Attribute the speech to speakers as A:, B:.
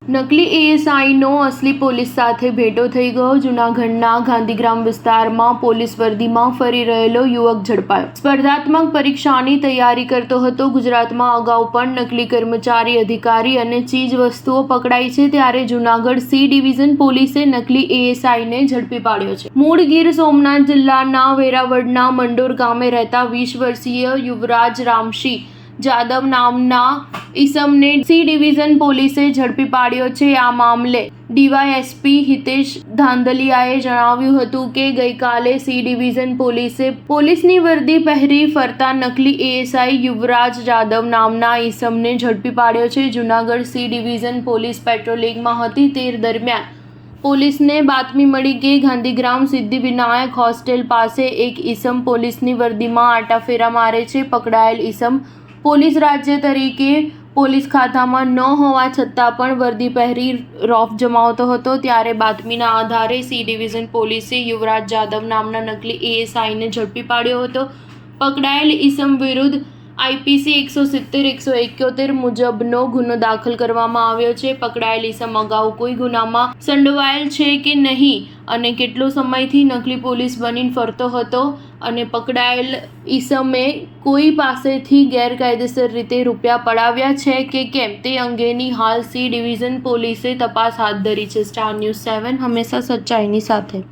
A: નકલી એએસઆઈનો અસલી પોલીસ સાથે ભેટો થઈ ગયો। જૂનાગઢના ગાંધીગ્રામ વિસ્તારમાં પોલીસ વર્દીમાં ફરી રહેલો યુવક ઝડપાયો। સ્પર્ધાત્મક પરીક્ષાની તૈયારી કરતો હતો। ગુજરાતમાં અગાઉ પણ નકલી કર્મચારી, અધિકારી અને ચીજ વસ્તુઓ પકડાઈ છે, ત્યારે જૂનાગઢ સી ડિવિઝન પોલીસે નકલી એએસઆઈને ઝડપી પાડ્યો છે। મૂળ ગીર સોમનાથ જિલ્લાના વેરાવળના મંડોર ગામે રહેતા 20 વર્ષીય યુવરાજ રામસિંહ જાદવ નામના ઈસમને સી ડિવિઝન પોલીસે ઝડપી પાડ્યો છે। આ મામલે ડીવાયએસપી હિતેશ ધાંધલિયાએ જણાવ્યું હતું કે ગઈકાલે સી ડિવિઝન પોલીસે પોલીસની વર્દી પહેરી ફરતા નકલી એએસઆઈ યુવરાજ જાદવ નામના ઈસમને ઝડપી પાડ્યો છે। જૂનાગઢ સી ડિવિઝન પોલીસ પેટ્રોલિંગમાં હતી તે દરમિયાન પોલીસને બાતમી મળી કે ગાંધીગ્રામ સિદ્ધિવિનાયક હોસ્ટેલ પાસે એક ઈસમ પોલીસની વર્દીમાં આટાફેરા મારે છે। પકડાયેલ ઈસમ પોલીસ રાજ્ય તરીકે પોલીસ ખાતામાં ન હોવા છતાં પણ વર્દી પહેરી રોફ જમાવતો હતો, ત્યારે બાતમીના આધારે સી ડિવિઝન પોલીસે યુવરાજ જાદવ નામના નકલી એએસઆઈને ઝડપી પાડ્યો હતો। પકડાયેલ ઈસમ વિરુદ્ધ આઈપીસી 170-171 મુજબનો ગુનો દાખલ કરવામાં આવ્યો છે। પકડાયેલ ઈસમ અગાઉ કોઈ ગુનામાં સંડોવાયેલ છે કે નહીં અને કેટલો સમયથી નકલી પોલીસ બનીને ફરતો હતો અને પકડાયેલ ઈસમે કોઈ પાસેથી ગેરકાયદેસર રીતે રૂપિયા પડાવ્યા છે કે કેમ તે અંગેની હાલ સી ડિવિઝન પોલીસે તપાસ હાથ ધરી છે। સ્ટાર ન્યૂઝ 7 હંમેશા સચ્ચાઈની સાથે।